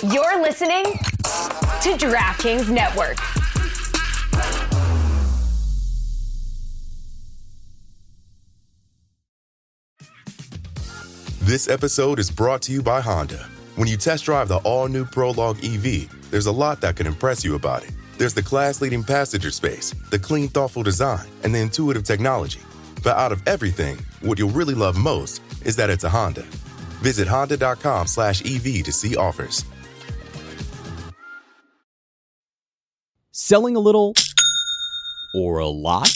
You're listening to DraftKings Network. This episode is brought to you by Honda. When you test drive the all-new Prologue EV, there's a lot that can impress you about it. There's the class-leading passenger space, the clean, thoughtful design, and the intuitive technology. But out of everything, what you'll really love most is that it's a Honda. Visit honda.com/EV to see offers. Selling a little or a lot?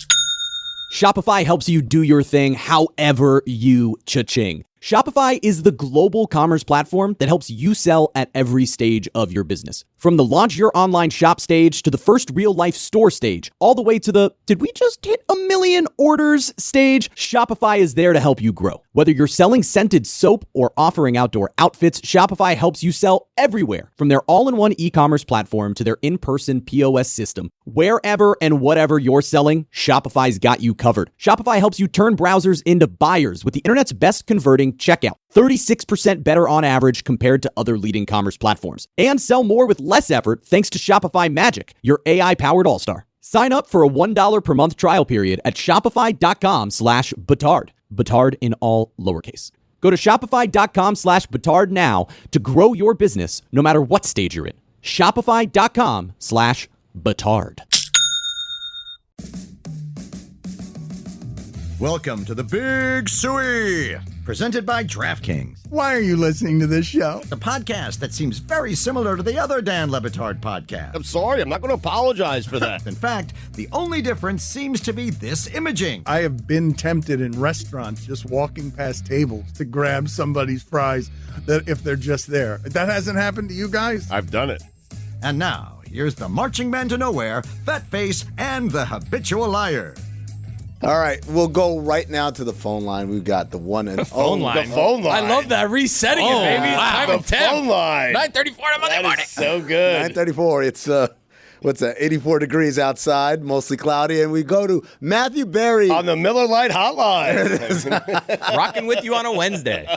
Shopify helps you do your thing however you cha-ching. Shopify is the global commerce platform that helps you sell at every stage of your business. From the launch your online shop stage to the first real life store stage, all the way to the did we just hit 1 million orders stage, Shopify is there to help you grow. Whether you're selling scented soap or offering outdoor outfits, Shopify helps you sell everywhere. From their all-in-one e-commerce platform to their in-person POS system, wherever and whatever you're selling, Shopify's got you covered. Shopify helps you turn browsers into buyers with the internet's best converting checkout. 36% better on average compared to other leading commerce platforms. And sell more with less effort thanks to Shopify Magic, your AI-powered all-star. Sign up for a $1 per month trial period at shopify.com/Batard. Batard in all lowercase. Go to shopify.com/Batard now to grow your business no matter what stage you're in. Shopify.com/Batard. Welcome to the Big Suey, presented by DraftKings, Why are you listening to this show? the podcast that seems very similar to the other Dan Le Batard podcast. I'm sorry, I'm not going to apologize for that. In fact, the only difference seems to be this imaging. I have been tempted in restaurants just walking past tables to grab somebody's fries that if they're just there. That hasn't happened to you guys? I've done it. And now, here's the marching man to nowhere, Fat Face, and the habitual liar. All right, we'll go right now to the phone line. We've got the one and phone line. The phone line. I love that. Resetting it, baby. Wow. Time The phone line. 9:34 on a Monday morning. That is so good. 9:34. It's what's that? 84 degrees outside, mostly cloudy, and we go to Matthew Berry On the Miller Lite hotline. Rocking with you on a Wednesday.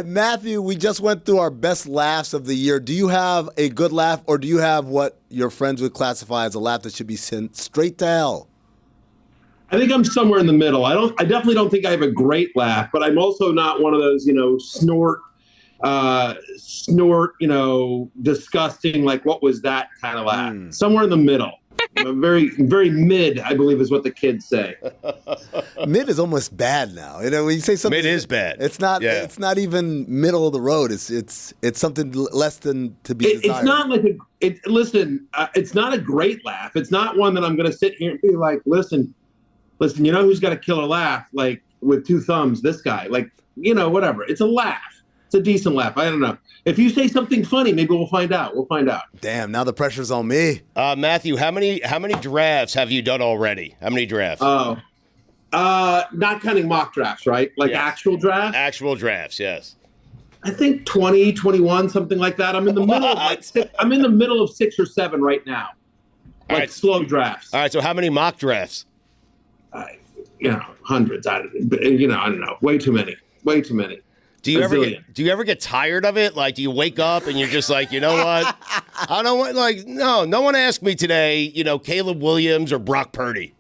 Matthew, we just went through our best laughs of the year. Do you have a good laugh, or do you have what your friends would classify as a laugh that should be sent straight to hell? I think I'm somewhere in the middle. I definitely don't think I have a great laugh, but I'm also not one of those, snort, disgusting, like, what was that kind of laugh? Somewhere in the middle. Very, very mid, I believe, is what the kids say. Mid is almost bad now. When you say something, Mid is bad. It's not. Yeah. It's not even middle of the road. It's something less than to be desired. It's not like listen. It's not a great laugh. It's not one that I'm going to sit here and be like, listen. You know who's got a killer laugh, like, with two thumbs? This guy. Like, whatever. It's a laugh. It's a decent laugh. I don't know. If you say something funny, maybe we'll find out. Damn, now the pressure's on me. Matthew, how many drafts have you done already? How many drafts? Oh, not counting mock drafts, right? Like, Yeah. actual drafts? Actual drafts, yes. I think 20, 21, something like that. I'm in the middle of I'm in the middle of 6 or 7 right now. Like, right. slow drafts. All right, so how many mock drafts? Hundreds. I don't know. Way too many. Do you ever get tired of it? Like, do you wake up and you're just like, you know what? I don't want, like, no one asked me today, Caleb Williams or Brock Purdy.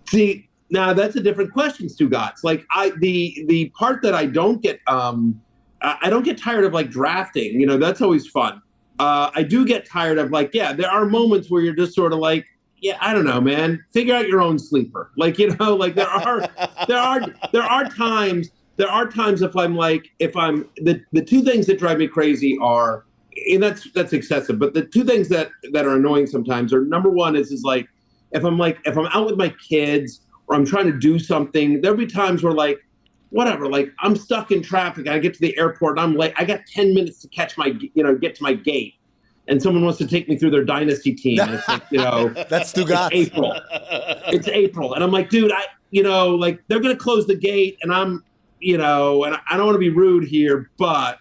See, now that's a different question, Stugotz. Like, the part that I don't get tired of, like, drafting. That's always fun. I do get tired of, like, there are moments where you're just sort of like, yeah, I don't know, man. Figure out your own sleeper. Like, like, there are times if I'm the two things that drive me crazy are, and that's excessive, but the two things that are annoying sometimes are, number one is like, if I'm out with my kids or I'm trying to do something, there'll be times where, like, whatever, like, I'm stuck in traffic, I get to the airport and I'm late. I got 10 minutes to catch get to my gate. And someone wants to take me through their dynasty team. And it's like, that's Stugotz. It's April. And I'm like, dude, like, they're going to close the gate and I'm, and I don't want to be rude here, but,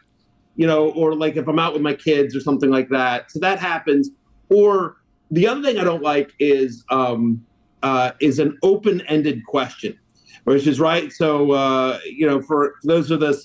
or like if I'm out with my kids or something like that. So that happens. Or the other thing I don't like is an open-ended question, which is right. So, for those of us,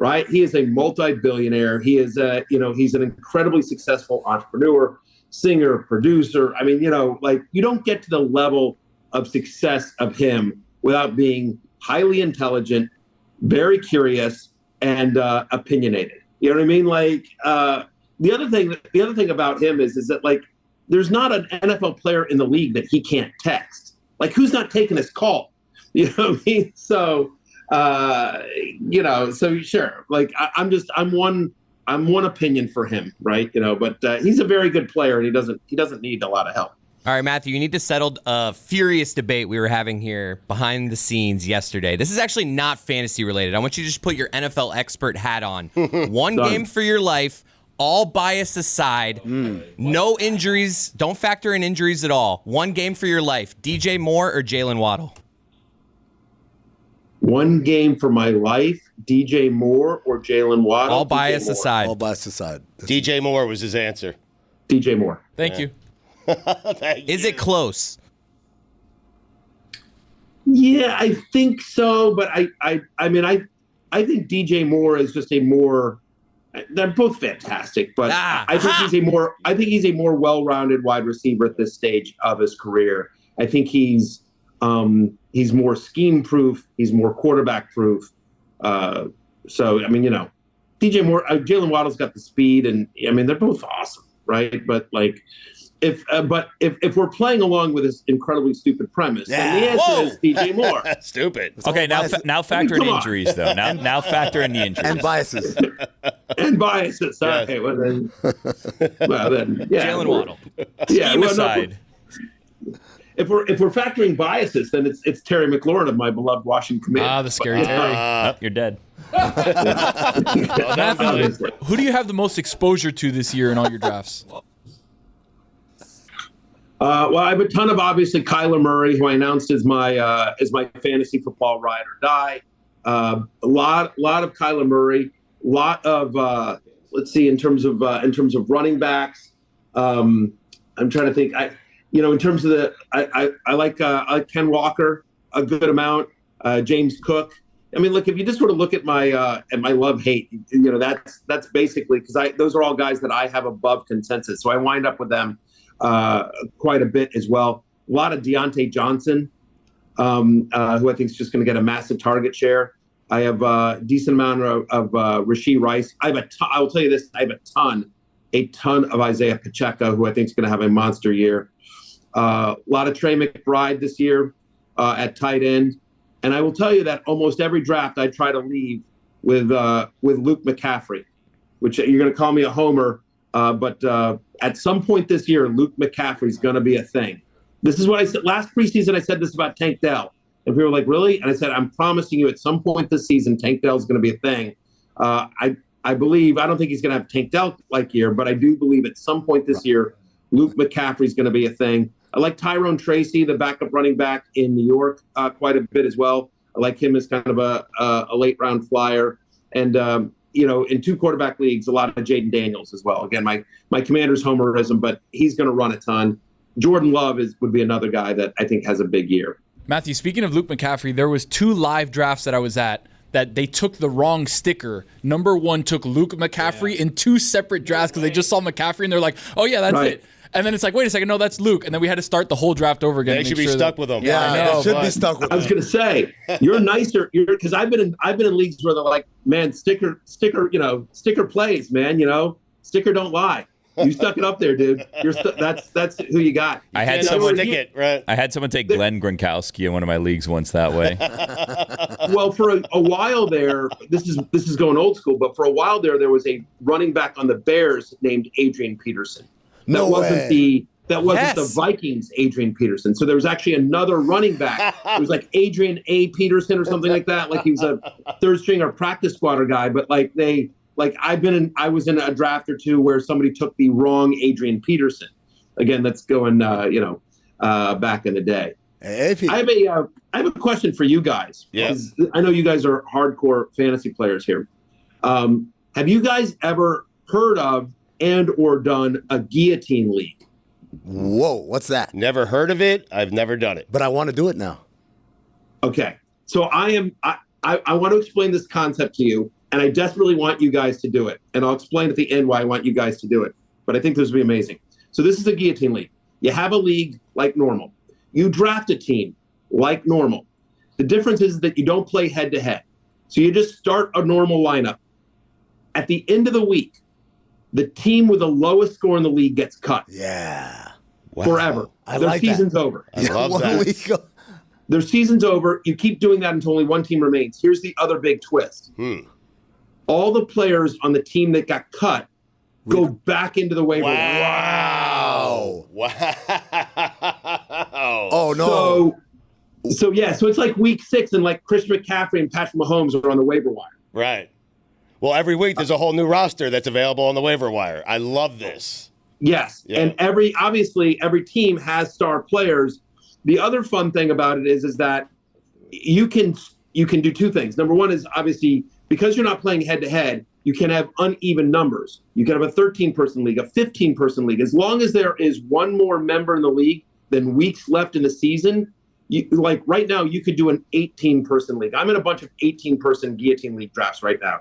right? He is a multi-billionaire. He is he's an incredibly successful entrepreneur, singer, producer. I mean, like you don't get to the level of success of him without being highly intelligent, very curious, and opinionated. You know what I mean? Like the other thing about him is that like there's not an NFL player in the league that he can't text. Like who's not taking his call? You know what I mean? So so sure. Like I'm one opinion for him, right? But he's a very good player and he doesn't need a lot of help. All right, Matthew, you need to settle a furious debate we were having here behind the scenes yesterday. This is actually not fantasy related. I want you to just put your NFL expert hat on. One game for your life, all bias aside, no injuries, don't factor in injuries at all. One game for your life, DJ Moore or Jalen Waddle? One game for my life, DJ Moore or Jalen Waddle? All bias aside. All bias aside. DJ Moore was his answer. DJ Moore. Thank you. Is it close? Yeah, I think so, but I think DJ Moore is just a more. They're both fantastic, but I think he's a more well-rounded wide receiver at this stage of his career. I think he's more scheme-proof. He's more quarterback-proof. So I mean, DJ Moore, Jalen Waddle's got the speed, and I mean they're both awesome, right? But like. If we're playing along with this incredibly stupid premise, then the answer is DJ Moore. Stupid. Okay, now factor in injuries though. Now factor in the injuries and biases. And biases. Yes. Okay, well then, yeah. Jalen Waddle. Scheme aside. If we're factoring biases, then it's Terry McLaurin of my beloved Washington Commanders. The scary Terry. You're dead. Matthew, Who do you have the most exposure to this year in all your drafts? Well, I have a ton of obviously Kyler Murray, who I announced as my fantasy football ride or die. A lot of Kyler Murray. A lot of let's see in terms of running backs. I'm trying to think. In terms of I like Ken Walker a good amount. James Cook. I mean, look, if you just sort of look at my love hate, that's basically because those are all guys that I have above consensus. So I wind up with them. Quite a bit as well. A lot of Deontay Johnson, who I think is just going to get a massive target share. I have a decent amount of Rashee Rice. I will tell you this. I have a ton of Isaiah Pacheco, who I think is going to have a monster year. A lot of Trey McBride this year at tight end. And I will tell you that almost every draft I try to leave with Luke McCaffrey, which you're going to call me a homer. But at some point this year, Luke McCaffrey is going to be a thing. This is what I said last preseason. I said this about Tank Dell. And people were like, really? And I said, I'm promising you at some point this season, Tank Dell is going to be a thing. I believe, I don't think he's going to have Tank Dell-like year, but I do believe at some point this year, Luke McCaffrey is going to be a thing. I like Tyrone Tracy, the backup running back in New York, quite a bit as well. I like him as kind of a late-round flyer. And, in two quarterback leagues, a lot of Jaden Daniels as well. Again, my Commander's homerism, but he's going to run a ton. Jordan Love would be another guy that I think has a big year. Matthew, speaking of Luke McCaffrey, there was 2 live drafts that I was at that they took the wrong sticker. Number 1 took Luke McCaffrey in 2 separate drafts because they just saw McCaffrey and they're like, oh yeah, that's it. And then it's like, wait a second, no, that's Luke. And then we had to start the whole draft over again. They should be stuck with him. Yeah, I know, they should be stuck with him. I was going to say, you're nicer. Because I've been in leagues where they're like, man, sticker plays, man. Sticker don't lie. You stuck it up there, dude. That's who you got. I had someone take Glenn Gronkowski in one of my leagues once that way. Well, for a while there, this is going old school, but for a while there was a running back on the Bears named Adrian Peterson. That wasn't the Vikings Adrian Peterson. So there was actually another running back. It was like Adrian A. Peterson or something like that. Like he was a third string or practice squatter guy. But I was in a draft or two where somebody took the wrong Adrian Peterson. Again, that's going back in the day. I have a question for you guys. Yeah. I know you guys are hardcore fantasy players here. Have you guys ever heard of and or done a guillotine league? Whoa, what's that? Never heard of it. I've never done it. But I want to do it now. Okay. So I want to explain this concept to you. And I desperately want you guys to do it. And I'll explain at the end why I want you guys to do it. But I think this will be amazing. So this is a guillotine league. You have a league like normal. You draft a team like normal. The difference is that you don't play head-to-head. So you just start a normal lineup. At the end of the week, the team with the lowest score in the league gets cut. Yeah. Wow. Forever. Their season's over. I love that. Their season's over. You keep doing that until only one team remains. Here's the other big twist. All the players on the team that got cut go back into the waiver. Wow. Oh, no. So it's like week 6 and like Chris McCaffrey and Patrick Mahomes are on the waiver wire. Right. Well, every week there's a whole new roster that's available on the waiver wire. I love this. Yes. Yeah. And every team has star players. The other fun thing about it is that you can do two things. Number one is obviously because you're not playing head to head, you can have uneven numbers. You can have a 13-person league, a 15-person league. As long as there is one more member in the league than weeks left in the season, like right now, you could do an 18-person league. I'm in a bunch of 18-person guillotine league drafts right now.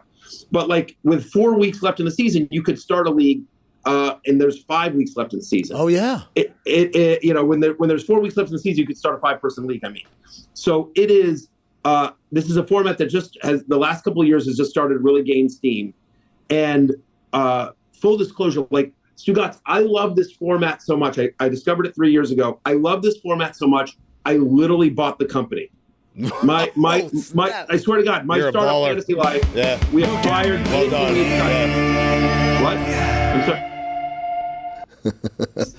But like with 4 weeks left in the season, you could start a league, and there's 5 weeks left in the season. Oh yeah. When there's 4 weeks left in the season, you could start a 5-person league. I mean, so it is. This is a format that just has the last couple of years has just started to really gain steam. And full disclosure, like Stugotz, I love this format so much. I discovered it 3 years ago. I love this format so much. I literally bought the company. I swear to God, my startup fantasy life. Yeah. We acquired. Well done. Yeah. What? I'm sorry.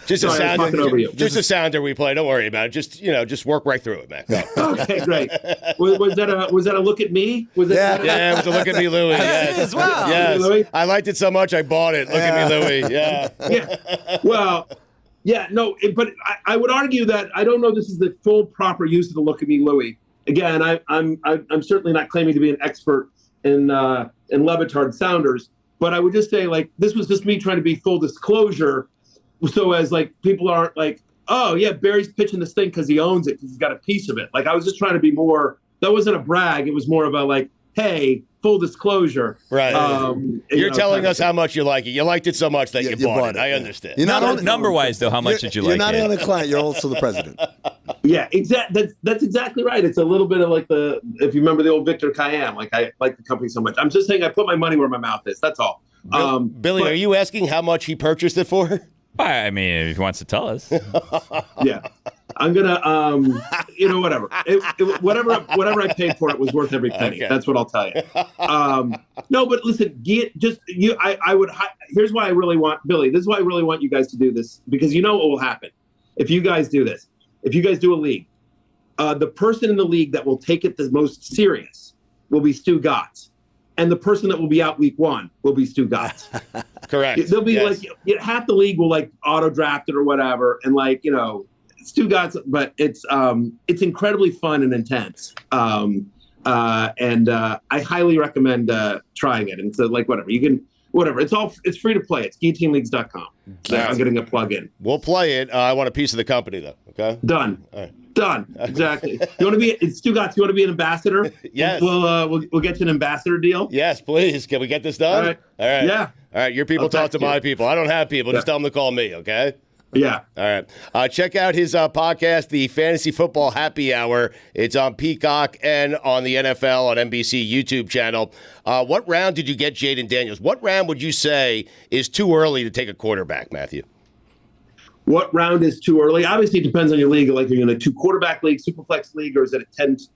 Just a sounder we play. Don't worry about it. Just work right through it, man. Okay, great. Was that a look at me? Yeah, it was a look at me, Louie. Yes. As well. Yes. Louis? I liked it so much I bought it. Look at me, Louie. Yeah. Yeah. Well. Yeah, no, but I would argue that I don't know this is the full proper use of the look at me, Louie. Again, I'm certainly not claiming to be an expert in Batard sounders, but I would just say like this was just me trying to be full disclosure, so as like people aren't like, oh yeah, Barry's pitching this thing because he owns it because he's got a piece of it. Like I was just trying to be more. That wasn't a brag. It was more about like, hey, full disclosure. Right. You're telling us how much you like it. You liked it so much that you bought it. I understand. You're not number-wise, though, how much did you like it? You're not only a client, you're also the president. Yeah, that's exactly right. It's a little bit of like if you remember the old Victor Kayam, like I like the company so much. I'm just saying I put my money where my mouth is. That's all. Billy, are you asking how much he purchased it for? I mean, if he wants to tell us. Yeah. I'm gonna, whatever. Whatever I paid for it was worth every penny. Okay. That's what I'll tell you. No, but listen, I would. Here's why I really want Billy. This is why I really want you guys to do this because you know what will happen if you guys do this. If you guys do a league, the person in the league that will take it the most serious will be Stugotz, and the person that will be out week 1 will be Stugotz. Correct. They'll be like half the league will like auto draft it or whatever, and like Stugotz, but it's incredibly fun and intense. And I highly recommend trying it. And so like whatever. It's free to play. It's guillotineleagues.com. I'm getting a plug in. We'll play it. I want a piece of the company though. Okay. Done. All right. Done. Exactly. You want to be Stugotz, you want to be an ambassador? Yes. We'll get you an ambassador deal. Yes, please. Can we get this done? All right. Yeah. All right. Your people talk to my people. I don't have people. Just tell them to call me, okay? Yeah. All right. Check out his podcast, the Fantasy Football Happy Hour. It's on Peacock and on the NFL on NBC YouTube channel. What round did you get Jayden Daniels? What round would you say is too early to take a quarterback, Matthew? What round is too early? Obviously, it depends on your league. Like, you're in a 2-quarterback league, Superflex league, or is it a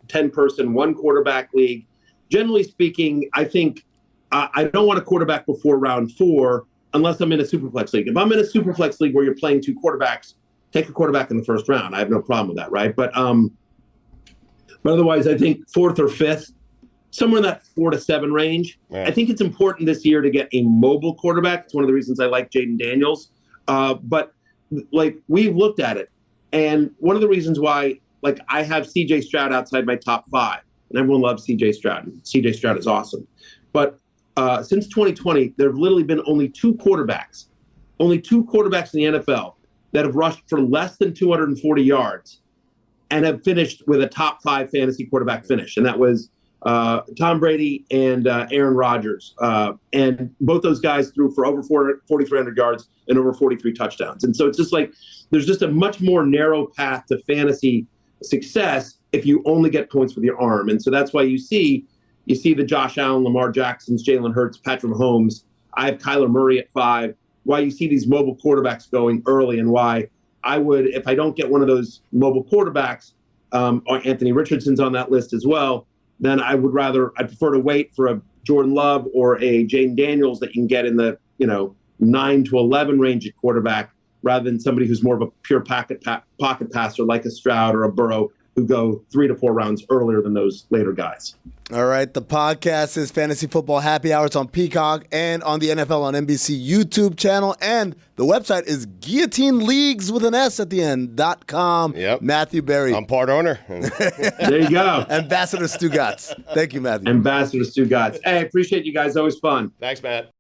10-person, 1-quarterback league? Generally speaking, I think I don't want a quarterback before round 4 unless I'm in a Superflex league. If I'm in a Superflex league where you're playing 2 quarterbacks, take a quarterback in the first round. I have no problem with that, right? But otherwise, I think 4th or 5th, somewhere in that 4 to 7 range. Right. I think it's important this year to get a mobile quarterback. It's one of the reasons I like Jayden Daniels. But like we've looked at it, and one of the reasons why, like I have C.J. Stroud outside my top 5, and everyone loves C.J. Stroud. C.J. Stroud is awesome, but since 2020, there have literally been only 2 quarterbacks in the NFL that have rushed for less than 240 yards and have finished with a top 5 fantasy quarterback finish, and that was Tom Brady and Aaron Rodgers. And both those guys threw for over 4,300 yards and over 43 touchdowns. And so it's just like there's just a much more narrow path to fantasy success if you only get points with your arm. And so that's why you see the Josh Allen, Lamar Jacksons, Jalen Hurts, Patrick Mahomes. I have Kyler Murray at 5. Why you see these mobile quarterbacks going early, and why I would, if I don't get one of those mobile quarterbacks, or Anthony Richardson's on that list as well, then I'd prefer to wait for a Jordan Love or a Jaden Daniels that you can get in the 9 to 11 range at quarterback, rather than somebody who's more of a pure pocket passer like a Stroud or a Burrow, who go 3 to 4 rounds earlier than those later guys. All right, the podcast is Fantasy Football Happy Hours on Peacock and on the NFL on NBC YouTube channel, and the website is Guillotine Leagues with an S at the end.com. Yep. Matthew Berry. I'm part owner. There you go. Ambassador Stugotz. Thank you, Matthew. Ambassador Stugotz. Hey, I appreciate you guys. Always fun. Thanks, Matt.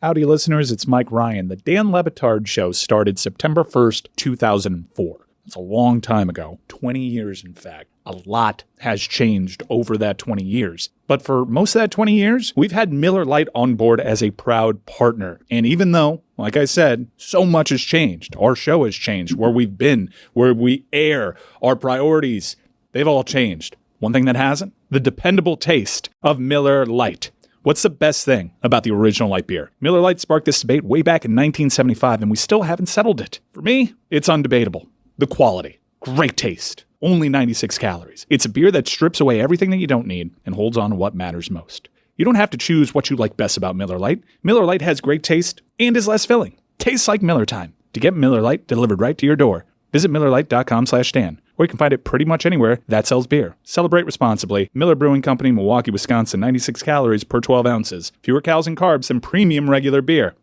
Howdy, listeners. It's Mike Ryan. The Dan Le Batard Show started September 1st, 2004. It's a long time ago, 20 years, in fact. A lot has changed over that 20 years. But for most of that 20 years, we've had Miller Lite on board as a proud partner. And even though, like I said, so much has changed, our show has changed, where we've been, where we air, our priorities, they've all changed. One thing that hasn't? The dependable taste of Miller Lite. What's the best thing about the original light beer? Miller Lite sparked this debate way back in 1975, and we still haven't settled it. For me, it's undebatable. The quality. Great taste. Only 96 calories. It's a beer that strips away everything that you don't need and holds on to what matters most. You don't have to choose what you like best about Miller Lite. Miller Lite has great taste and is less filling. Tastes like Miller time. To get Miller Lite delivered right to your door, visit MillerLite.com/Dan, or you can find it pretty much anywhere that sells beer. Celebrate responsibly. Miller Brewing Company, Milwaukee, Wisconsin. 96 calories per 12 ounces. Fewer calories and carbs than premium regular beer.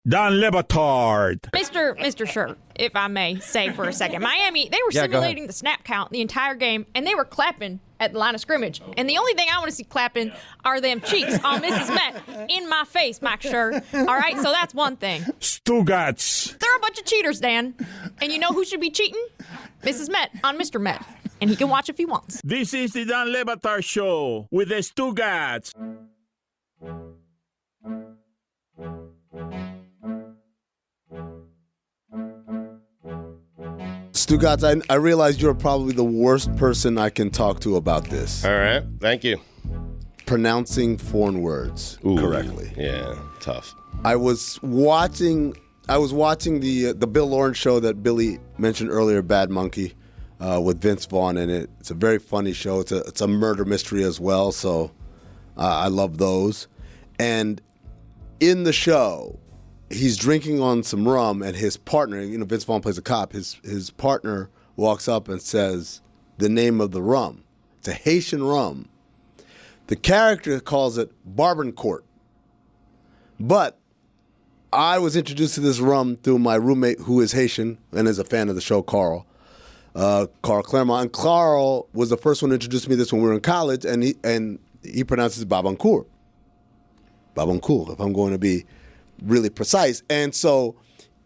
Dan Le Batard. Mr. Shirt, if I may say for a second. Miami, they were simulating the snap count the entire game, and they were clapping at the line of scrimmage. And the only thing I want to see clapping are them cheeks on Mrs. Met in my face, Mike Shirt. All right, so that's one thing. Stugotz. They're a bunch of cheaters, Dan. And you know who should be cheating? Mrs. Met on Mr. Met. And he can watch if he wants. This is the Dan Le Batard Show with the Stugotz. Stugotz, I realize you're probably the worst person I can talk to about this. All right. Thank you. Pronouncing foreign words correctly. Yeah, tough. I was watching the Bill Lawrence show that Billy mentioned earlier, Bad Monkey, with Vince Vaughn in it. It's a very funny show. It's a murder mystery as well, so I love those. And in the show, he's drinking on some rum, and his partner, Vince Vaughn plays a cop, his partner walks up and says the name of the rum. It's a Haitian rum. The character calls it Barbancourt. But I was introduced to this rum through my roommate, who is Haitian and is a fan of the show, Carl Claremont. And Carl was the first one to introduce me to this when we were in college, and he pronounces it Barbancourt. Barbancourt, if I'm going to be really precise. And so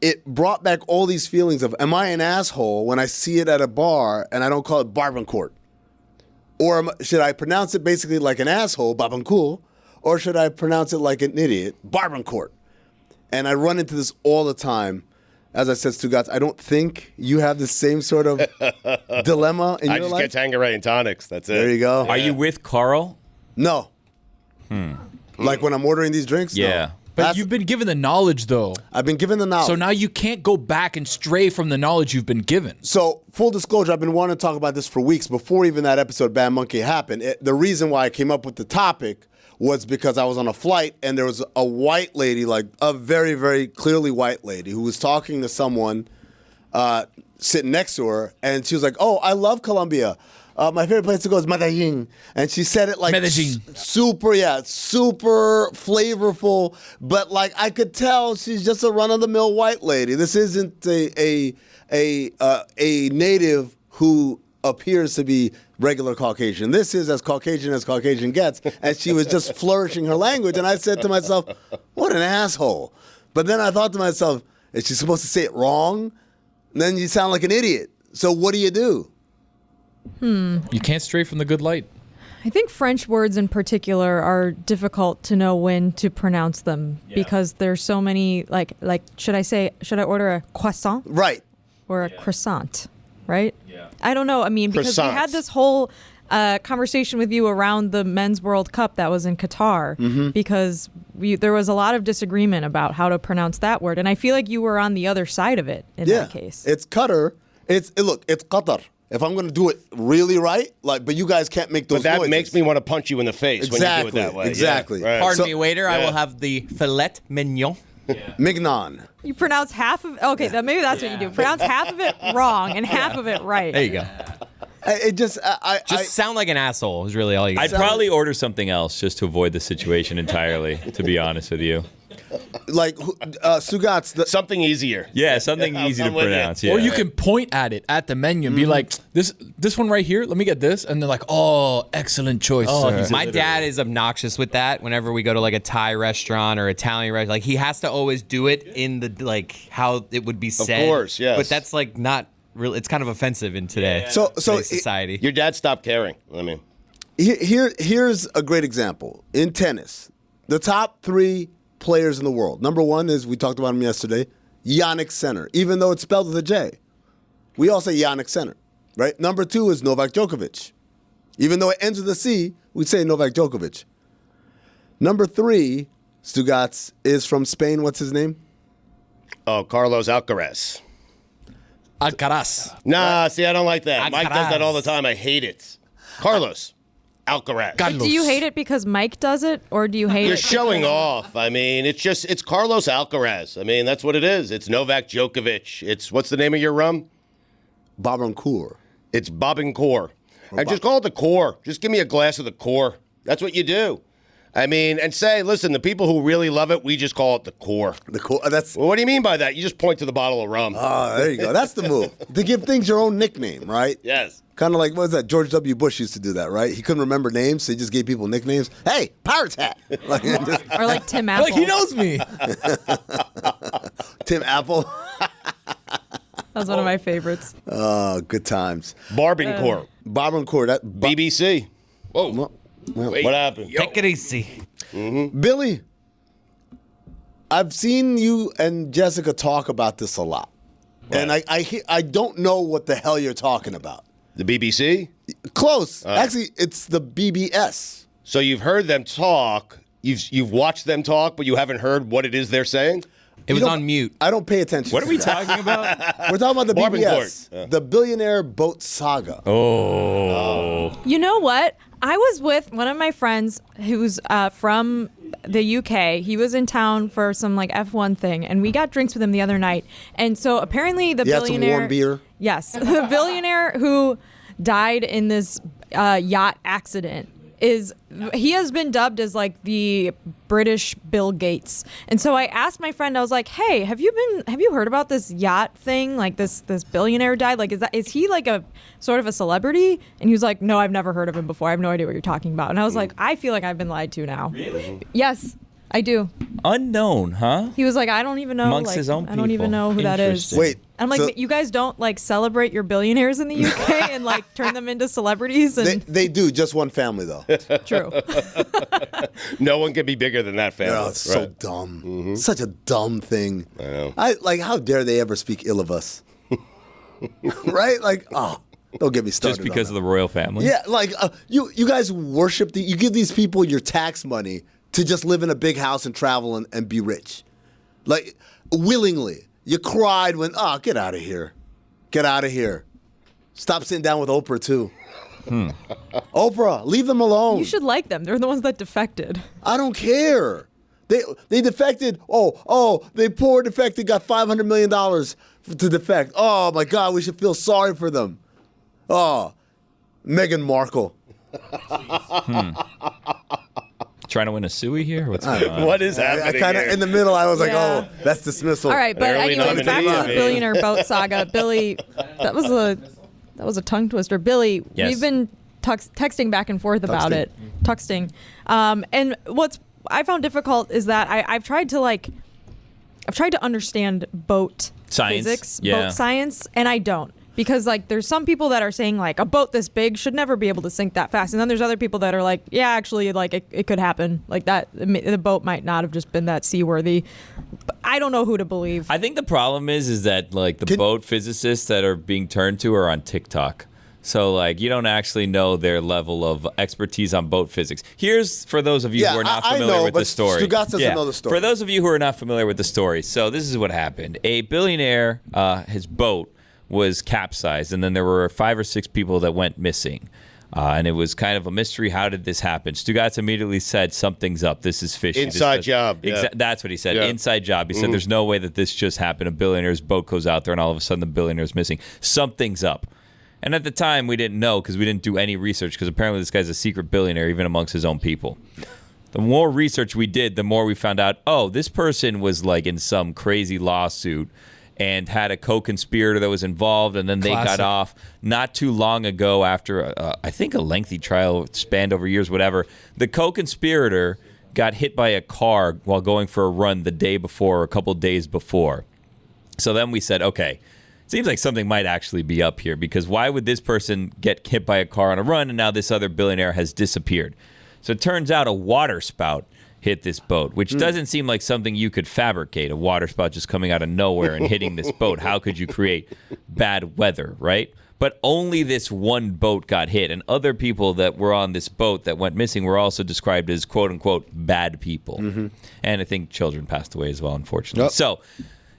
it brought back all these feelings of, am I an asshole when I see it at a bar and I don't call it Barbancourt? Or should I pronounce it basically like an asshole, Barbancourt? Or should I pronounce it like an idiot, Barbancourt? And I run into this all the time. As I said, Stugotz, I don't think you have the same sort of dilemma in your life. I just get Tanqueray and tonics. That's it. There you go. Are you with Carl? No. Like when I'm ordering these drinks? Yeah. No. But you've been given the knowledge, though. I've been given the knowledge. So now you can't go back and stray from the knowledge you've been given. So, full disclosure, I've been wanting to talk about this for weeks before even that episode, Bad Monkey, happened. The reason why I came up with the topic was because I was on a flight and there was a white lady, like a very, very clearly white lady, who was talking to someone sitting next to her, and she was like, "Oh, I love Colombia. My favorite place to go is Medellin." And she said it like super flavorful, but like I could tell she's just a run-of-the-mill white lady. This isn't a native who appears to be regular Caucasian. This is as Caucasian gets, and she was just flourishing her language. And I said to myself, what an asshole. But then I thought to myself, is she supposed to say it wrong? And then you sound like an idiot. So what do you do? You can't stray from the good light. I think French words in particular are difficult to know when to pronounce them because there's so many, like should I order a croissant? Right. Or a croissant, right? Yeah. I don't know. I mean, because we had this whole conversation with you around the Men's World Cup that was in Qatar because there was a lot of disagreement about how to pronounce that word. And I feel like you were on the other side of it in that case. It's Qatar. It's Qatar. If I'm going to do it really right, but you guys can't make those noises. But that makes me want to punch you in the face when you do it that way. Exactly. Yeah, right. Pardon me, waiter. I will have the filet mignon. Mignon. You pronounce half of okay, maybe that's what you do. Pronounce half of it wrong and half of it right. There you go. It just sound like an asshole is really all you. I'd probably order something else just to avoid the situation entirely. To be honest with you. Like Stugotz, something easier. Yeah, something easy to pronounce. Yeah. Or you can point at it at the menu and be like, this one right here, let me get this. And they're like, oh, excellent choice. Sir. My dad is obnoxious with that whenever we go to like a Thai restaurant or Italian restaurant. Like he has to always do it in the how it would be said. Of course, yes. But that's like not really, it's kind of offensive in today's society. Your dad stopped caring. I mean. Here's a great example. In tennis, the top 3 players in the world. Number 1 is, we talked about him yesterday, Yannick Sinner, even though it's spelled with a J. We all say Yannick Sinner, right? Number 2 is Novak Djokovic. Even though it ends with a C, we say Novak Djokovic. Number 3, Stugotz, is from Spain. What's his name? Oh, Carlos Alcaraz. Alcaraz. Nah, see, I don't like that. Alcaraz. Mike does that all the time. I hate it. Carlos Alcaraz. But do you hate it because Mike does it, or do you hate You're it? showing off. I mean, it's Carlos Alcaraz. I mean, that's what it is. It's Novak Djokovic. It's, what's the name of your rum? Babincourt. It's Babincourt. And just call it the core. Just give me a glass of the core. That's what you do. I mean, and say, listen, the people who really love it, we just call it the core. The core. That's. Well, what do you mean by that? You just point to the bottle of rum. Oh, there you go. That's the move. To give things your own nickname, right? Yes. Kind of like, what was that? George W. Bush used to do that, right? He couldn't remember names, so he just gave people nicknames. Hey, Pirate's Hat. Or like Tim Apple. Like, he knows me. Tim Apple. That was one of my favorites. Oh, good times. Babincourt. Babincourt. BBC. Whoa. Wait, what happened? Take it easy. Billy, I've seen you and Jessica talk about this a lot. Right. And I don't know what the hell you're talking about. The BBC? Close. Actually, it's the BBS. So you've heard them talk, you've watched them talk, but you haven't heard what it is they're saying? It was on mute. I don't pay attention. What are we talking about? We're talking about the BBS. The Billionaire Boat Saga. Oh. You know what? I was with one of my friends who's from the UK. He was in town for some like F1 thing, and we got drinks with him the other night. And so apparently the billionaire, had some warm beer. Yes, the billionaire who died in this yacht accident he has been dubbed as like the British Bill Gates. And so I asked my friend, I was like, hey, have you heard about this yacht thing? Like this billionaire died. Like, is he like a sort of a celebrity? And he was like, no, I've never heard of him before. I have no idea what you're talking about. And I was like, I feel like I've been lied to now. Really? Yes, I do. Unknown, huh? He was like, I don't even know. Amongst his own I don't even know who that is. Wait. I'm like, you guys don't like celebrate your billionaires in the UK and like turn them into celebrities? And they do, just one family though. True. No one can be bigger than that family. Oh, it's so dumb. Such a dumb thing. I know. Like, how dare they ever speak ill of us? Right? Like, don't get me started. Just because of the royal family? Yeah, like you guys worship you give these people your tax money to just live in a big house and travel and be rich. Like, willingly. You cried when, get out of here. Get out of here. Stop sitting down with Oprah, too. Oprah, leave them alone. You should like them. They're the ones that defected. I don't care. They defected. They poor defected, got $500 million to defect. Oh, my God, we should feel sorry for them. Oh, Meghan Markle. Trying to win a Suey here? What's going on? What is happening? I kind of in the middle. I was like, that's dismissal. All right, but anyways, back to the billionaire boat saga. Billy, that was a tongue twister. Billy, we've been texting back and forth about it. Texting. And what's I found difficult is that I've tried to understand boat science. physics, Yeah. boat science, and I don't. because like there's some people that are saying like a boat this big should never be able to sink that fast, and then there's other people that are like, yeah, actually, like it could happen, like that the boat might not have just been that seaworthy. I don't know who to believe. I think the problem is that like the boat physicists that are being turned to are on TikTok. So, like, you don't actually know their level of expertise on boat physics. Here's, for those of you who are not familiar with the story. Stugotz doesn't know the story. For those of you who are not familiar with the story, so this is what happened. A billionaire, his boat was capsized, and then there were 5 or 6 people that went missing. And it was kind of a mystery. How did this happen? Stugotz immediately said, something's up. This is fishy. Inside job. That's what he said. Yeah. Inside job. He said, there's no way that this just happened. A billionaire's boat goes out there, and all of a sudden the billionaire's missing. Something's up. And at the time, we didn't know because we didn't do any research because apparently this guy's a secret billionaire even amongst his own people. The more research we did, the more we found out, oh, this person was like in some crazy lawsuit and had a co-conspirator that was involved, and then they got off not too long ago after, I think, a lengthy trial spanned over years, whatever. The co-conspirator got hit by a car while going for a run the day before or a couple days before. So then we said, okay, seems like something might actually be up here because why would this person get hit by a car on a run and now this other billionaire has disappeared? So it turns out a water spout hit this boat, which doesn't seem like something you could fabricate, a water spout just coming out of nowhere and hitting this boat. How could you create bad weather, right? But only this one boat got hit, and other people that were on this boat that went missing were also described as quote-unquote bad people. And I think children passed away as well, unfortunately. Yep. So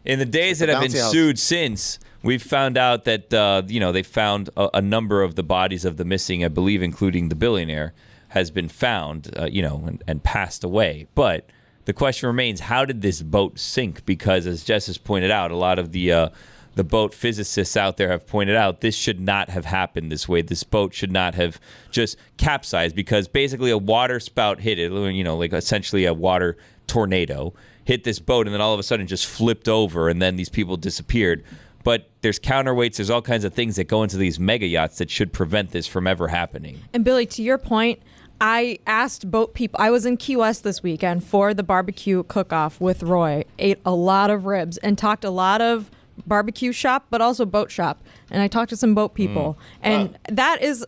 in the days that have ensued since, we've found out that, they found a number of the bodies of the missing, I believe, including the billionaire, has been found, and passed away. But the question remains, how did this boat sink? Because as Jess has pointed out, a lot of the boat physicists out there have pointed out this should not have happened this way. This boat should not have just capsized because basically a water spout hit it, like essentially a water tornado hit this boat and then all of a sudden just flipped over and then these people disappeared. But there's counterweights, there's all kinds of things that go into these mega yachts that should prevent this from ever happening. And Billy, to your point, I asked boat people. I was in Key West this weekend for the barbecue cook-off with Roy, ate a lot of ribs and talked a lot of barbecue shop, but also boat shop. And I talked to some boat people. And that is,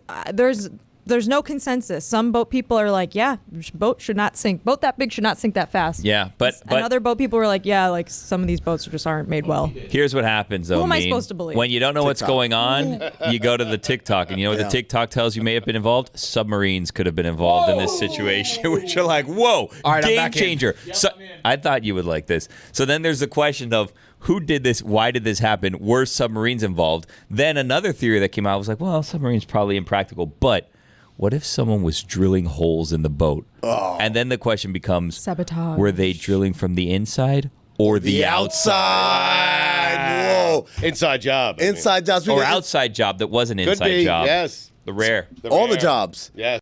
there's no consensus. Some boat people are like, yeah, boat should not sink. Boat that big should not sink that fast. Yeah, but and other boat people were like, yeah, like some of these boats just aren't made well. Here's what happens, though. Who am I supposed to believe? When you don't know what's going on, you go to the TikTok, and you know what the TikTok tells you may have been involved? Submarines could have been involved in this situation, which are like, whoa, all right, game changer. So I thought you would like this. So then there's the question of who did this? Why did this happen? Were submarines involved? Then another theory that came out was like, well, submarines probably impractical, but what if someone was drilling holes in the boat? Oh. And then the question becomes, sabotage. Were they drilling from the inside or the outside? Whoa. Inside job. Inside jobs. Or outside job that was an inside job. Yes. The rare. All the jobs. Yes.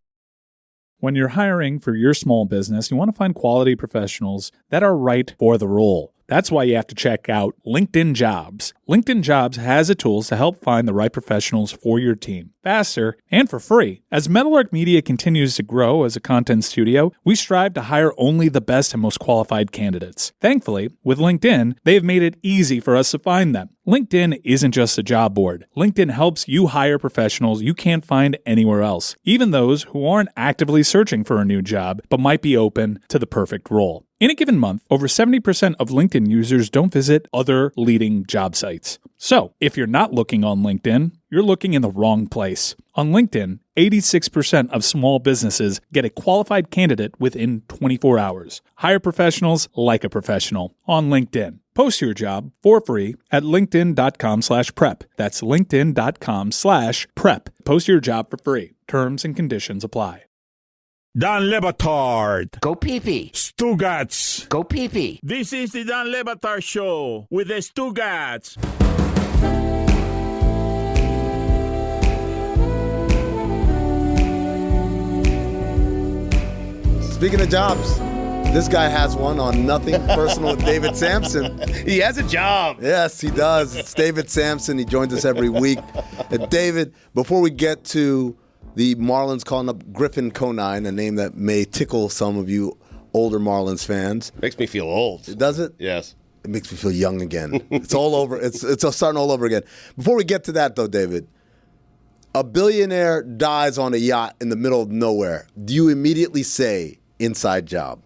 When you're hiring for your small business, you want to find quality professionals that are right for the role. That's why you have to check out LinkedIn Jobs. LinkedIn Jobs has the tools to help find the right professionals for your team faster and for free. As Meadowlark Media continues to grow as a content studio, we strive to hire only the best and most qualified candidates. Thankfully, with LinkedIn, they've made it easy for us to find them. LinkedIn isn't just a job board. LinkedIn helps you hire professionals you can't find anywhere else, even those who aren't actively searching for a new job but might be open to the perfect role. In a given month, over 70% of LinkedIn users don't visit other leading job sites. So, if you're not looking on LinkedIn, you're looking in the wrong place. On LinkedIn, 86% of small businesses get a qualified candidate within 24 hours. Hire professionals like a professional on LinkedIn. Post your job for free at linkedin.com/prep. That's linkedin.com/prep. Post your job for free. Terms and conditions apply. Dan Le Batard. Go pee-pee. Stugotz. Go pee-pee. This is the Dan Le Batard Show with the Stugotz. Speaking of jobs, this guy has one on Nothing Personal with David Samson. He has a job. Yes, he does. It's David Samson. He joins us every week. David, before we get to the Marlins calling up Griffin Conine, a name that may tickle some of you older Marlins fans. Makes me feel old. Does it? Yes. It makes me feel young again. It's all over. It's starting all over again. Before we get to that, though, David, a billionaire dies on a yacht in the middle of nowhere. Do you immediately say inside job?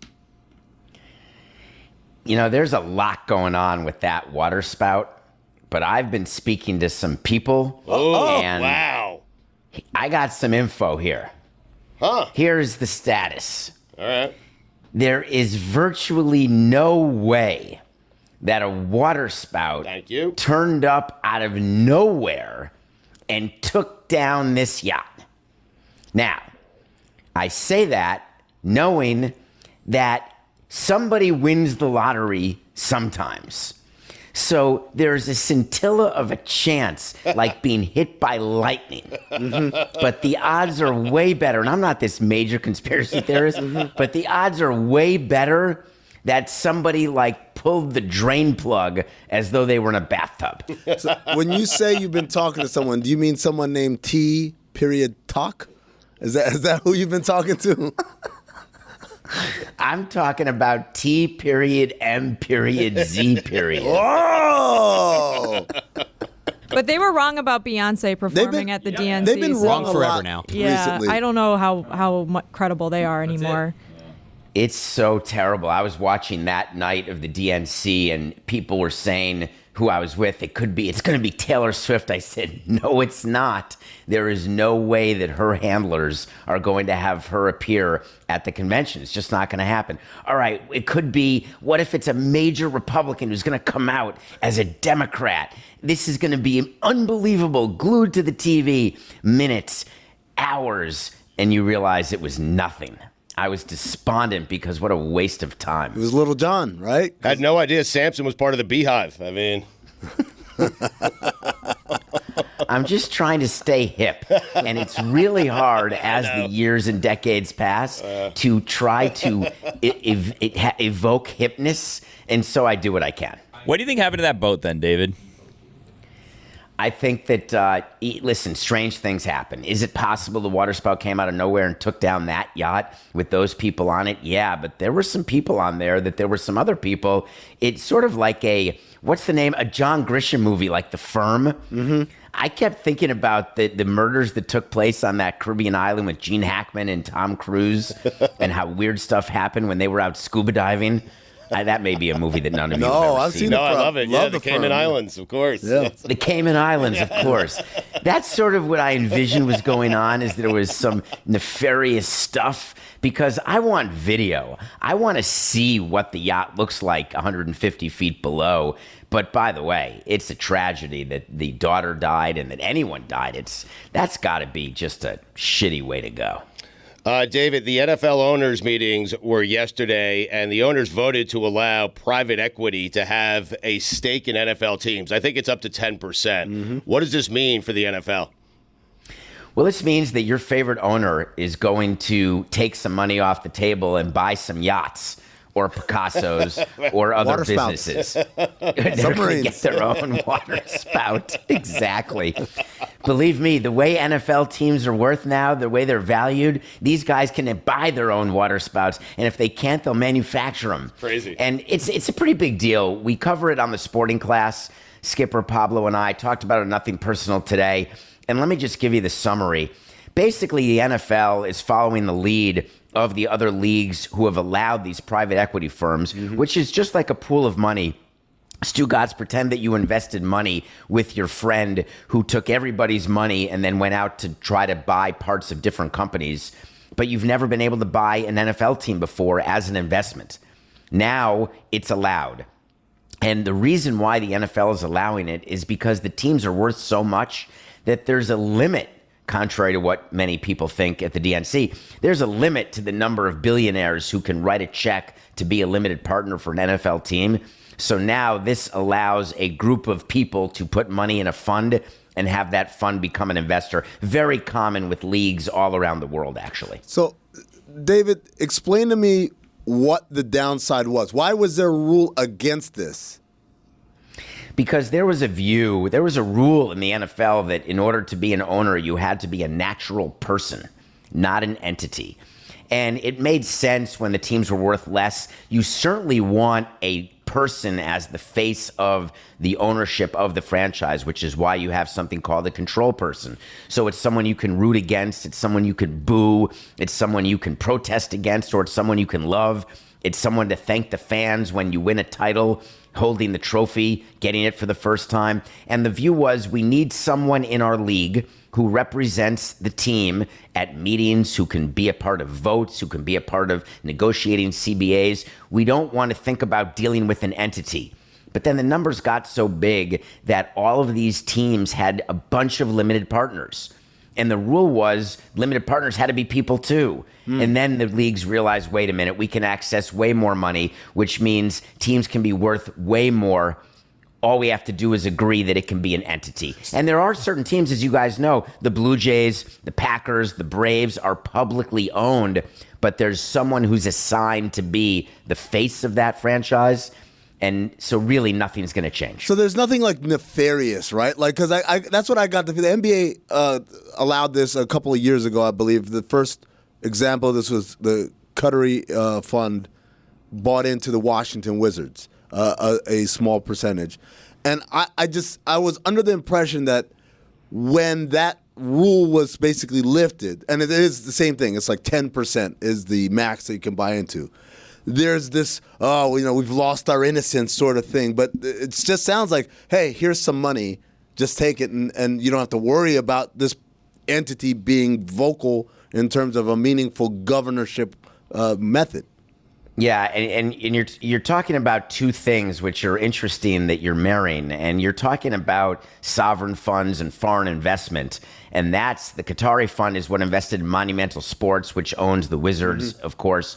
You know, there's a lot going on with that water spout, but I've been speaking to some people. And wow. I got some info here. Huh. Here's the status. All right. There is virtually no way that a water spout turned up out of nowhere and took down this yacht. Now, I say that knowing that somebody wins the lottery sometimes. So there's a scintilla of a chance, like being hit by lightning. But the odds are way better, and I'm not this major conspiracy theorist, but the odds are way better that somebody like pulled the drain plug as though they were in a bathtub. So when you say you've been talking to someone, do you mean someone named T. Talk? Is that who you've been talking to? I'm talking about T.M.Z. Whoa! But they were wrong about Beyonce performing at the DNC. They've been wrong forever now. Yeah, recently. I don't know how credible they are anymore. It's so terrible. I was watching that night of the DNC, and people were saying who I was with, it's going to be Taylor Swift. I said, no, it's not. There is no way that her handlers are going to have her appear at the convention. It's just not going to happen. All right, it could be, what if it's a major Republican who's going to come out as a Democrat? This is going to be unbelievable, glued to the TV, minutes, hours, and you realize it was nothing. I was despondent because what a waste of time. It was Little John, right? I had no idea Samson was part of the Beehive. I mean... I'm just trying to stay hip, and it's really hard as the years and decades pass to try to evoke hipness, and so I do what I can. What do you think happened to that boat then, David? I think that, listen, strange things happen. Is it possible the water spout came out of nowhere and took down that yacht with those people on it? Yeah, but there were some people on there, that there were some other people. It's sort of like what's the name? A John Grisham movie, like The Firm. Mm-hmm. I kept thinking about the murders that took place on that Caribbean island with Gene Hackman and Tom Cruise and how weird stuff happened when they were out scuba diving. That may be a movie that none of you have ever I've seen No, I love it. The Cayman Islands, of course. Yeah. The Cayman Islands, of course. That's sort of what I envisioned was going on, is there was some nefarious stuff, because I want video. I want to see what the yacht looks like 150 feet below. But by the way, it's a tragedy that the daughter died and that anyone died. That's got to be just a shitty way to go. David, the NFL owners' meetings were yesterday, and the owners voted to allow private equity to have a stake in NFL teams. I think it's up to 10%. Mm-hmm. What does this mean for the NFL? Well, this means that your favorite owner is going to take some money off the table and buy some yachts or Picassos or other Water spouts. businesses. They're going to get their own water spout. Exactly. Believe me, the way NFL teams are worth now, the way they're valued, these guys can buy their own water spouts, and if they can't, they'll manufacture them. Crazy. And it's a pretty big deal. We cover it on the Sporting Class. Skipper Pablo and I talked about it on Nothing Personal today, and let me just give you the summary. Basically, the NFL is following the lead of the other leagues who have allowed these private equity firms, which is just like a pool of money. Stugotz, pretend that you invested money with your friend who took everybody's money and then went out to try to buy parts of different companies, but you've never been able to buy an NFL team before as an investment. Now it's allowed. And the reason why the NFL is allowing it is because the teams are worth so much that there's a limit. Contrary to what many people think at the DNC, there's a limit to the number of billionaires who can write a check to be a limited partner for an NFL team. So now this allows a group of people to put money in a fund and have that fund become an investor. Very common with leagues all around the world, actually. So, David, explain to me what the downside was. Why was there a rule against this? Because there was a rule in the NFL that in order to be an owner, you had to be a natural person, not an entity. And it made sense when the teams were worth less. You certainly want a person as the face of the ownership of the franchise, which is why you have something called a control person. So it's someone you can root against, it's someone you can boo, it's someone you can protest against, or it's someone you can love. It's someone to thank the fans when you win a title, holding the trophy, getting it for the first time. And the view was, we need someone in our league who represents the team at meetings, who can be a part of votes, who can be a part of negotiating CBAs. We don't want to think about dealing with an entity. But then the numbers got so big that all of these teams had a bunch of limited partners. And the rule was limited partners had to be people too. And then the leagues realized, wait a minute, we can access way more money, which means teams can be worth way more. All we have to do is agree that it can be an entity. And there are certain teams, as you guys know, the Blue Jays, the Packers, the Braves are publicly owned, but there's someone who's assigned to be the face of that franchise. And so really nothing's going to change. So there's nothing like nefarious, right? Like, because I that's what I got. The NBA allowed this a couple of years ago, I believe. The first example of this was the Qatari fund bought into the Washington Wizards, a small percentage. And I was under the impression that when that rule was basically lifted, and it is the same thing, it's like 10% is the max that you can buy into. There's this, we've lost our innocence sort of thing. But it just sounds like, hey, here's some money. Just take it, and you don't have to worry about this entity being vocal in terms of a meaningful governorship method. Yeah, and you're talking about two things which are interesting that you're marrying, and you're talking about sovereign funds and foreign investment, and that's the Qatari fund is what invested in Monumental Sports, which owns the Wizards, of course.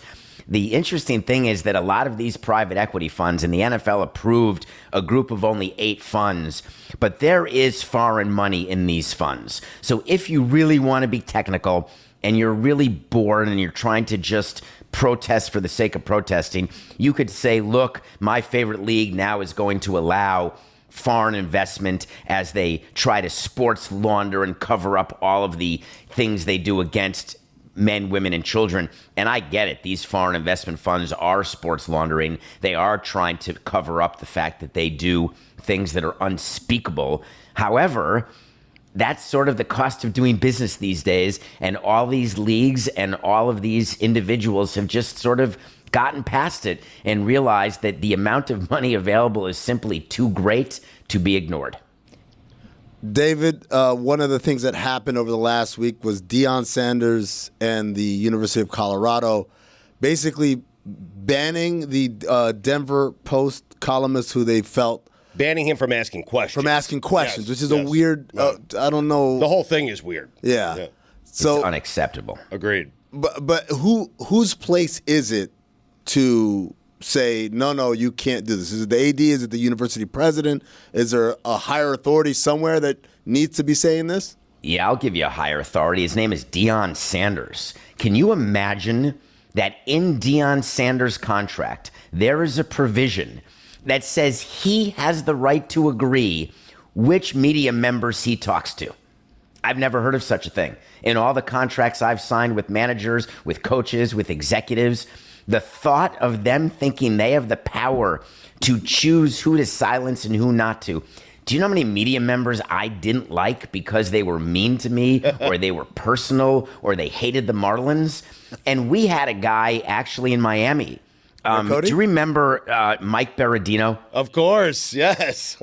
The interesting thing is that a lot of these private equity funds, and the NFL approved a group of only 8 funds, but there is foreign money in these funds. So if you really want to be technical and you're really bored and you're trying to just protest for the sake of protesting, you could say, look, my favorite league now is going to allow foreign investment as they try to sports launder and cover up all of the things they do against men, women, and children. And I get it. These foreign investment funds are sports laundering. They are trying to cover up the fact that they do things that are unspeakable. However, that's sort of the cost of doing business these days. And all these leagues and all of these individuals have just sort of gotten past it and realized that the amount of money available is simply too great to be ignored. David, one of the things that happened over the last week was Deion Sanders and the University of Colorado basically banning the Denver Post columnist who they felt banning him from asking questions. Yes, which is a weird. I don't know. The whole thing is weird. Yeah. So it's unacceptable. Agreed. But whose place is it to say, no, you can't do this? Is it the AD? Is it the university president? Is there a higher authority somewhere that needs to be saying this? Yeah, I'll give you a higher authority. His name is Deion Sanders. Can you imagine that in Deion Sanders' contract, there is a provision that says he has the right to agree which media members he talks to? I've never heard of such a thing. In all the contracts I've signed with managers, with coaches, with executives, the thought of them thinking they have the power to choose who to silence and who not to. Do you know how many media members I didn't like because they were mean to me or they were personal or they hated the Marlins? And we had a guy actually in Miami. Do you remember Mike Berardino? Of course, yes.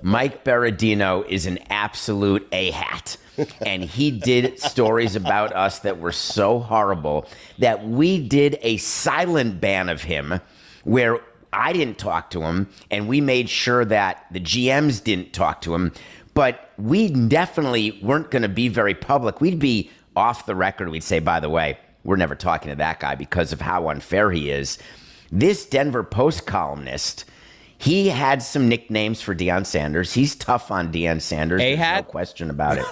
Mike Berardino is an absolute A-hat. And he did stories about us that were so horrible that we did a silent ban of him where I didn't talk to him, and we made sure that the GMs didn't talk to him. But we definitely weren't going to be very public. We'd be off the record. We'd say, by the way, we're never talking to that guy because of how unfair he is. This Denver Post columnist, he had some nicknames for Deion Sanders. He's tough on Deion Sanders. There's no question about it.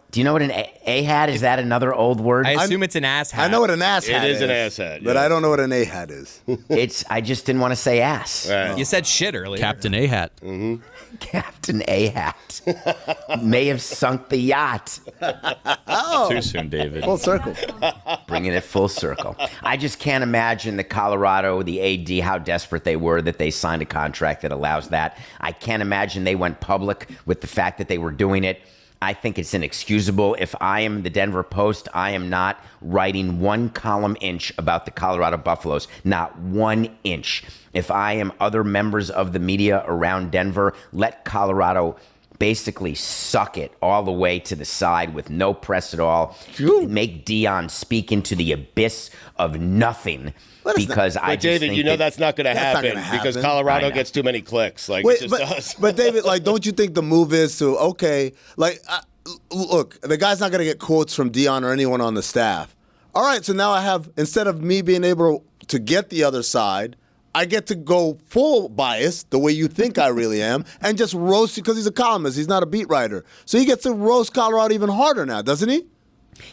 Do you know what an A-hat is? Is that another old word? I assume it's an ass hat. I know what an ass hat is. It is an ass hat. But I don't know what an A-hat is. I just didn't want to say ass. You said shit earlier. Captain A-hat. Mm-hmm. Captain A-hat may have sunk the yacht. Too soon, David. Full circle. Bringing it full circle. I just can't imagine the Colorado, the AD, how desperate they were that they signed a contract that allows that. I can't imagine they went public with the fact that they were doing it. I think it's inexcusable. If I am the Denver Post, I am not writing 1 column inch about the Colorado Buffaloes, not 1 inch. If I am other members of the media around Denver, let Colorado basically suck it all the way to the side with no press at all. Make Deion speak into the abyss of nothing. Because I just David, think you know that's not going to happen because Colorado gets too many clicks. Like it just does. But David, like, don't you think the move is to look, the guy's not going to get quotes from Deion or anyone on the staff. All right, so now I have, instead of me being able to get the other side, I get to go full bias, the way you think I really am, and just roast you because he's a columnist. He's not a beat writer. So he gets to roast Colorado even harder now, doesn't he?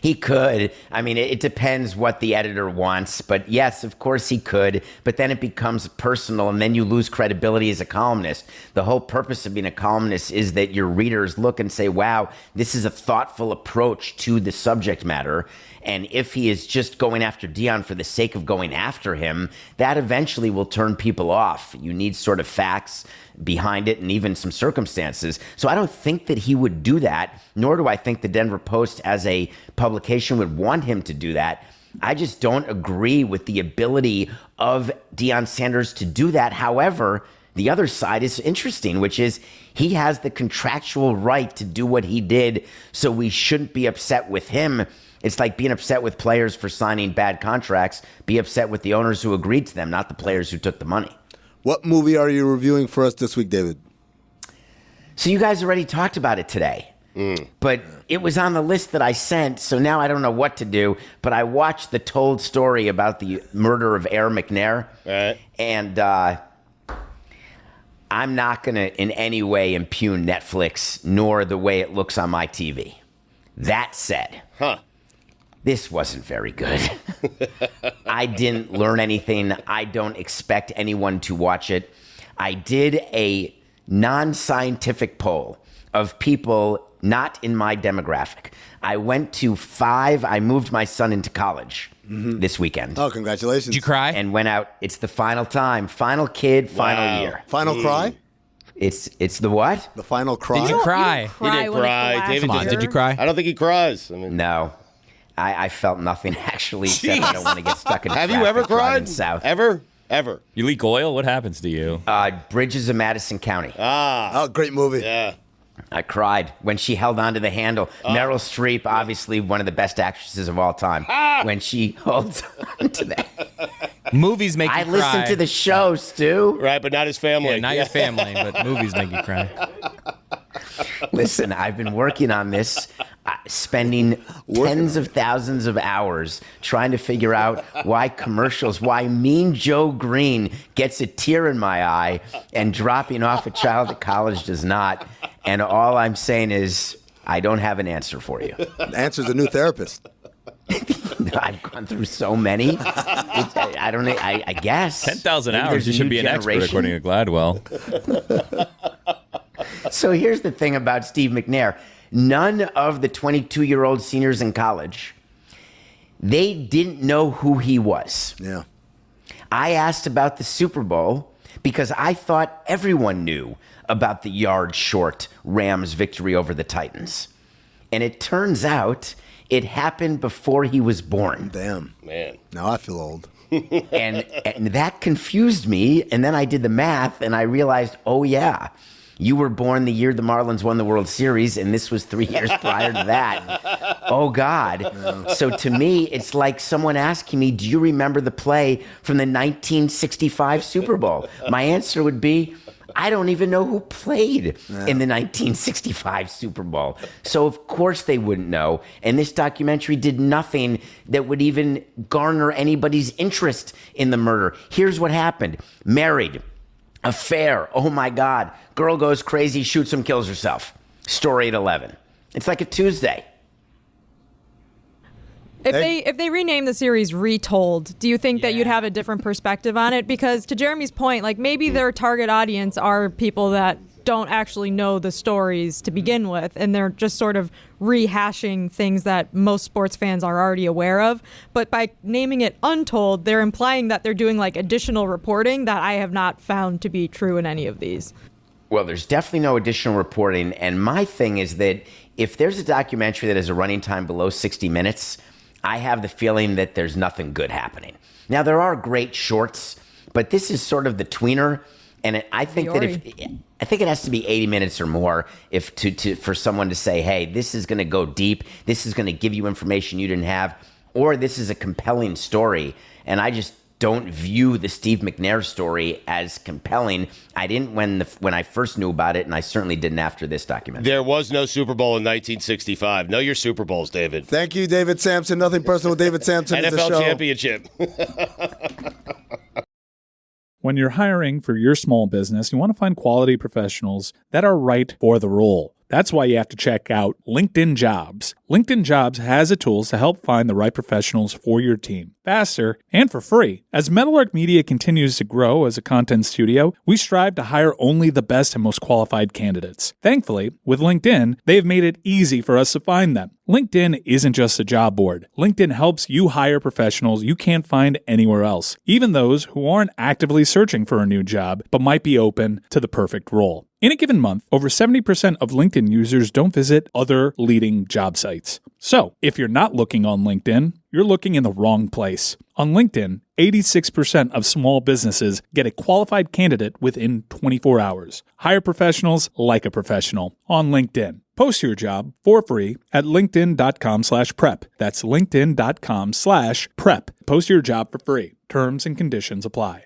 He could. I mean, it depends what the editor wants. But yes, of course he could. But then it becomes personal, and then you lose credibility as a columnist. The whole purpose of being a columnist is that your readers look and say, wow, this is a thoughtful approach to the subject matter. And if he is just going after Deion for the sake of going after him, that eventually will turn people off. You need sort of facts behind it and even some circumstances. So I don't think that he would do that, nor do I think the Denver Post as a publication would want him to do that. I just don't agree with the ability of Deion Sanders to do that. However, the other side is interesting, which is he has the contractual right to do what he did, so we shouldn't be upset with him. It's like being upset with players for signing bad contracts. Be upset with the owners who agreed to them, not the players who took the money. What movie are you reviewing for us this week, David? So you guys already talked about it today. But it was on the list that I sent, so now I don't know what to do. But I watched the Told story about the murder of Air McNair. Right. And I'm not going to in any way impugn Netflix, nor the way it looks on my TV. That said, this wasn't very good. I didn't learn anything. I don't expect anyone to watch it. I did a non-scientific poll of people not in my demographic. I went to 5. I moved my son into college this weekend. Oh, congratulations. Did you cry? And went out. It's the final time. Final kid, final year. Final cry? It's the what? The final cry? Did you cry? He didn't cry. David, Did you cry? I don't think he cries. I mean, No. I felt nothing, actually, except I don't want to get stuck in have you traffic ever driving cried? south. Ever? You leak oil? What happens to you? Bridges of Madison County. Oh, great movie. Yeah. I cried when she held onto the handle. Meryl Streep, obviously one of the best actresses of all time. When she holds onto that. Movies make you I cry. listen to the show, Stu. Right, but not his family. Yeah, not your family, but movies make you cry. Listen, I've been working on this, spending tens of thousands of hours trying to figure out why Mean Joe Green gets a tear in my eye and dropping off a child at college does not. And all I'm saying is I don't have an answer for you. The answer's a new therapist. I've gone through so many. I guess. 10,000 Maybe hours. there's You a should new be an expert, generation. according to Gladwell. So here's the thing about Steve McNair. None of the 22-year-old seniors in college, they didn't know who he was. Yeah. I asked about the Super Bowl because I thought everyone knew about the yard short Rams victory over the Titans. And it turns out it happened before he was born. Damn. Man. Now I feel old. And that confused me. And then I did the math and I realized, oh, yeah, you were born the year the Marlins won the World Series, and this was 3 years prior to that. Oh, God. Yeah. So to me, it's like someone asking me, do you remember the play from the 1965 Super Bowl? My answer would be, I don't even know who played in the 1965 Super Bowl. So of course they wouldn't know. And this documentary did nothing that would even garner anybody's interest in the murder. Here's what happened. Married. Affair. Oh my God. Girl goes crazy, shoots him, kills herself. Story at 11. It's like a Tuesday. If they rename the series Retold, do you think that you'd have a different perspective on it? Because to Jeremy's point, like maybe their target audience are people that don't actually know the stories to begin with, and they're just sort of rehashing things that most sports fans are already aware of. But by naming it Untold, they're implying that they're doing like additional reporting that I have not found to be true in any of these. Well, there's definitely no additional reporting. And my thing is that if there's a documentary that has a running time below 60 minutes, I have the feeling that there's nothing good happening. Now, there are great shorts, but this is sort of the tweener. And I think it has to be 80 minutes or more for someone to say, hey, this is going to go deep. This is going to give you information you didn't have, or this is a compelling story. And I just don't view the Steve McNair story as compelling. I didn't when I first knew about it, and I certainly didn't after this documentary. There was no Super Bowl in 1965. Know your Super Bowls, David. Thank you, David Samson. Nothing personal with David Samson. NFL championship. When you're hiring for your small business, you want to find quality professionals that are right for the role. That's why you have to check out LinkedIn Jobs. LinkedIn Jobs has the tools to help find the right professionals for your team faster and for free. As Metalwork Media continues to grow as a content studio, we strive to hire only the best and most qualified candidates. Thankfully, with LinkedIn, they have made it easy for us to find them. LinkedIn isn't just a job board. LinkedIn helps you hire professionals you can't find anywhere else, even those who aren't actively searching for a new job but might be open to the perfect role. In a given month, over 70% of LinkedIn users don't visit other leading job sites. So, if you're not looking on LinkedIn, you're looking in the wrong place. On LinkedIn, 86% of small businesses get a qualified candidate within 24 hours. Hire professionals like a professional on LinkedIn. Post your job for free at linkedin.com/prep. That's linkedin.com/prep. Post your job for free. Terms and conditions apply.